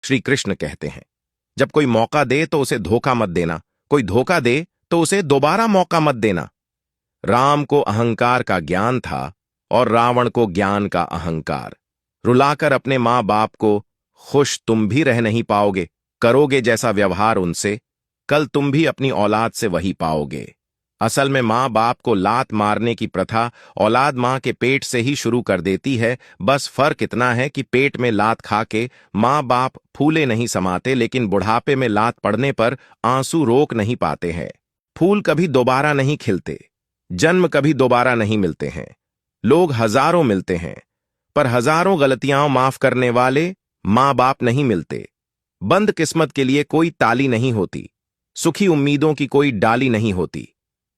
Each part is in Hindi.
श्री कृष्ण कहते हैं, जब कोई मौका दे तो उसे धोखा मत देना, कोई धोखा दे तो उसे दोबारा मौका मत देना। राम को अहंकार का ज्ञान था और रावण को ज्ञान का अहंकार। रुलाकर अपने मां बाप को खुश तुम भी रह नहीं पाओगे। करोगे जैसा व्यवहार उनसे, कल तुम भी अपनी औलाद से वही पाओगे। असल में मां बाप को लात मारने की प्रथा औलाद मां के पेट से ही शुरू कर देती है। बस फर्क इतना है कि पेट में लात खा के मां बाप फूले नहीं समाते, लेकिन बुढ़ापे में लात पड़ने पर आंसू रोक नहीं पाते हैं। फूल कभी दोबारा नहीं खिलते, जन्म कभी दोबारा नहीं मिलते हैं। लोग हजारों मिलते हैं, पर हजारों गलतियां माफ करने वाले मां बाप नहीं मिलते। बंद किस्मत के लिए कोई ताली नहीं होती, सुखी उम्मीदों की कोई डाली नहीं होती।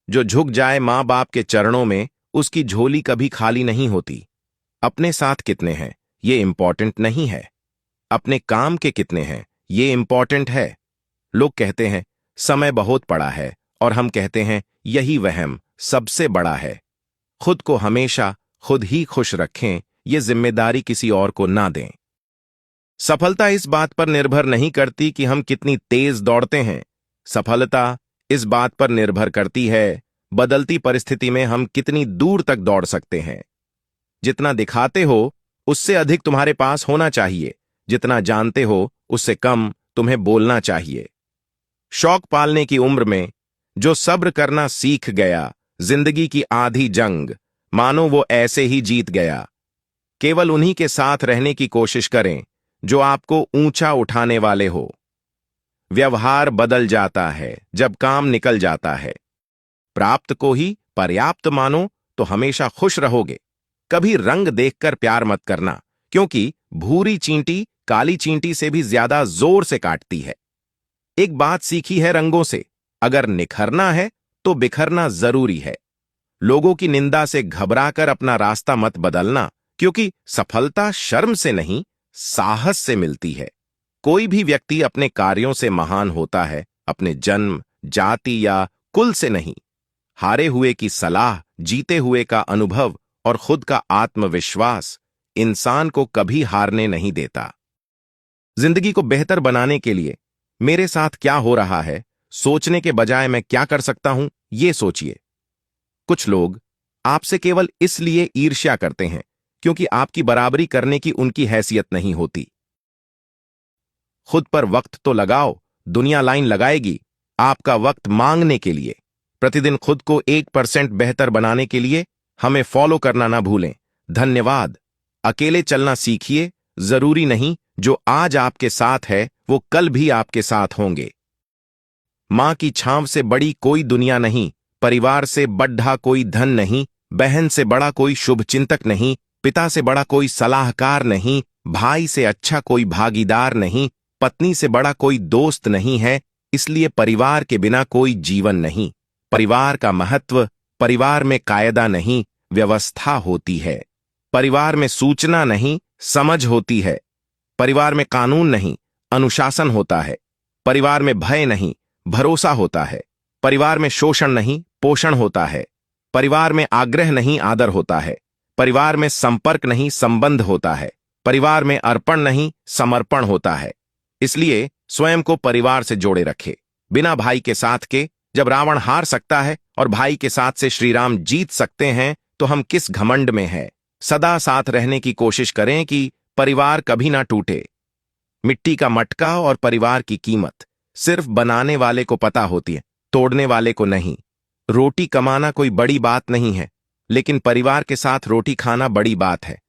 जो झुक जाए मां बाप के चरणों में, उसकी झोली कभी खाली नहीं होती। अपने साथ कितने हैं ये इंपॉर्टेंट नहीं है, अपने काम के कितने हैं ये इंपॉर्टेंट है। लोग कहते हैं समय बहुत पड़ा है, और हम कहते हैं यही वहम सबसे बड़ा है। खुद को हमेशा खुद ही खुश रखें, ये जिम्मेदारी किसी और को ना दें। सफलता इस बात पर निर्भर नहीं करती कि हम कितनी तेज दौड़ते हैं। सफलता इस बात पर निर्भर करती है बदलती परिस्थिति में हम कितनी दूर तक दौड़ सकते हैं। जितना दिखाते हो उससे अधिक तुम्हारे पास होना चाहिए, जितना जानते हो उससे कम तुम्हें बोलना चाहिए। शौक पालने की उम्र में जो सब्र करना सीख गया, जिंदगी की आधी जंग मानो वो ऐसे ही जीत गया। केवल उन्हीं के साथ रहने की कोशिश करें जो आपको ऊंचा उठाने वाले हो। व्यवहार बदल जाता है जब काम निकल जाता है। प्राप्त को ही पर्याप्त मानो तो हमेशा खुश रहोगे। कभी रंग देखकर प्यार मत करना, क्योंकि भूरी चींटी काली चींटी से भी ज्यादा जोर से काटती है। एक बात सीखी है रंगों से, अगर निखरना है तो बिखरना जरूरी है। लोगों की निंदा से घबराकर अपना रास्ता मत बदलना, क्योंकि सफलता शर्म से नहीं साहस से मिलती है। कोई भी व्यक्ति अपने कार्यों से महान होता है, अपने जन्म, जाति या कुल से नहीं। हारे हुए की सलाह, जीते हुए का अनुभव और खुद का आत्मविश्वास इंसान को कभी हारने नहीं देता। जिंदगी को बेहतर बनाने के लिए मेरे साथ क्या हो रहा है सोचने के बजाय मैं क्या कर सकता हूं ये सोचिए। कुछ लोग आपसे केवल इसलिए ईर्ष्या करते हैं क्योंकि आपकी बराबरी करने की उनकी हैसियत नहीं होती। खुद पर वक्त तो लगाओ, दुनिया लाइन लगाएगी आपका वक्त मांगने के लिए। प्रतिदिन खुद को 1% बेहतर बनाने के लिए हमें फॉलो करना ना भूलें। धन्यवाद। अकेले चलना सीखिए, जरूरी नहीं जो आज आपके साथ है वो कल भी आपके साथ होंगे। मां की छांव से बड़ी कोई दुनिया नहीं, परिवार से बढ़ा कोई धन नहीं, बहन से बड़ा कोई शुभचिंतक नहीं, पिता से बड़ा कोई सलाहकार नहीं, भाई से अच्छा कोई भागीदार नहीं, पत्नी से बड़ा कोई दोस्त नहीं है। इसलिए परिवार के बिना कोई जीवन नहीं। परिवार का महत्व, परिवार में कायदा नहीं व्यवस्था होती है। परिवार में सूचना नहीं समझ होती है। परिवार में कानून नहीं अनुशासन होता है। परिवार में भय नहीं भरोसा होता है। परिवार में शोषण नहीं पोषण होता है। परिवार में आग्रह नहीं आदर होता है। परिवार में संपर्क नहीं संबंध होता है। परिवार में अर्पण नहीं समर्पण होता है। इसलिए स्वयं को परिवार से जोड़े रखे। बिना भाई के साथ के जब रावण हार सकता है और भाई के साथ से श्री राम जीत सकते हैं, तो हम किस घमंड में हैं। सदा साथ रहने की कोशिश करें कि परिवार कभी ना टूटे। मिट्टी का मटका और परिवार की कीमत सिर्फ बनाने वाले को पता होती है, तोड़ने वाले को नहीं। रोटी कमाना कोई बड़ी बात नहीं है, लेकिन परिवार के साथ रोटी खाना बड़ी बात है।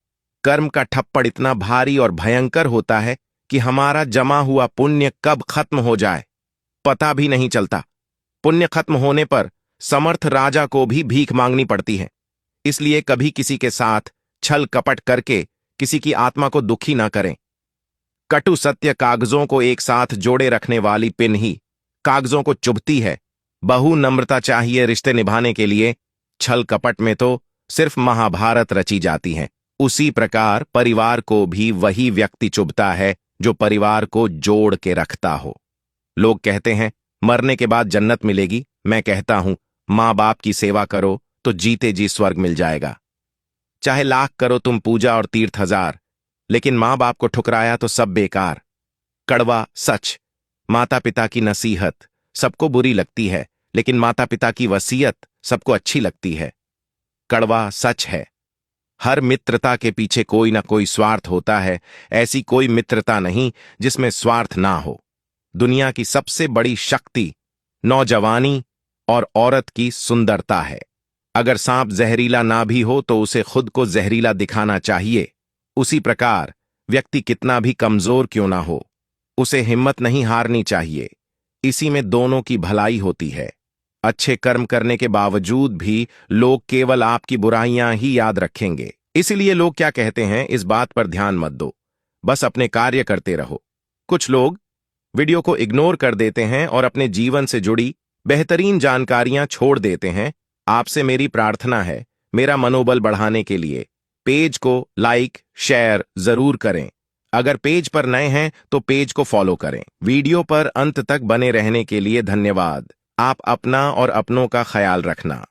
कर्म का ठप्पड़ इतना भारी और भयंकर होता है कि हमारा जमा हुआ पुण्य कब खत्म हो जाए पता भी नहीं चलता। पुण्य खत्म होने पर समर्थ राजा को भी भीख मांगनी पड़ती है। इसलिए कभी किसी के साथ छल कपट करके किसी की आत्मा को दुखी ना करें। कटु सत्य कागजों को एक साथ जोड़े रखने वाली पिन ही कागजों को चुभती है। बहु नम्रता चाहिए रिश्ते निभाने के लिए। छल कपट में तो सिर्फ महाभारत रची जाती है। उसी प्रकार परिवार को भी वही व्यक्ति चुभता है जो परिवार को जोड़ के रखता हो। लोग कहते हैं मरने के बाद जन्नत मिलेगी। मैं कहता हूं मां बाप की सेवा करो तो जीते जी स्वर्ग मिल जाएगा। चाहे लाख करो तुम पूजा और तीर्थ हजार, लेकिन मां बाप को ठुकराया तो सब बेकार। कड़वा सच। माता पिता की नसीहत सबको बुरी लगती है, लेकिन माता पिता की वसीयत सबको अच्छी लगती है। कड़वा सच है। हर मित्रता के पीछे कोई ना कोई स्वार्थ होता है। ऐसी कोई मित्रता नहीं जिसमें स्वार्थ ना हो। दुनिया की सबसे बड़ी शक्ति नौजवानी और औरत की सुंदरता है। अगर सांप जहरीला ना भी हो तो उसे खुद को जहरीला दिखाना चाहिए। उसी प्रकार व्यक्ति कितना भी कमजोर क्यों ना हो, उसे हिम्मत नहीं हारनी चाहिए। इसी में दोनों की भलाई होती है। अच्छे कर्म करने के बावजूद भी लोग केवल आपकी बुराइयां ही याद रखेंगे। इसीलिए लोग क्या कहते हैं, इस बात पर ध्यान मत दो, बस अपने कार्य करते रहो। कुछ लोग वीडियो को इग्नोर कर देते हैं और अपने जीवन से जुड़ी बेहतरीन जानकारियां छोड़ देते हैं। आपसे मेरी प्रार्थना है, मेरा मनोबल बढ़ाने के लिए पेज को लाइक शेयर जरूर करें। अगर पेज पर नए हैं तो पेज को फॉलो करें। वीडियो पर अंत तक बने रहने के लिए धन्यवाद। आप अपना और अपनों का ख्याल रखना।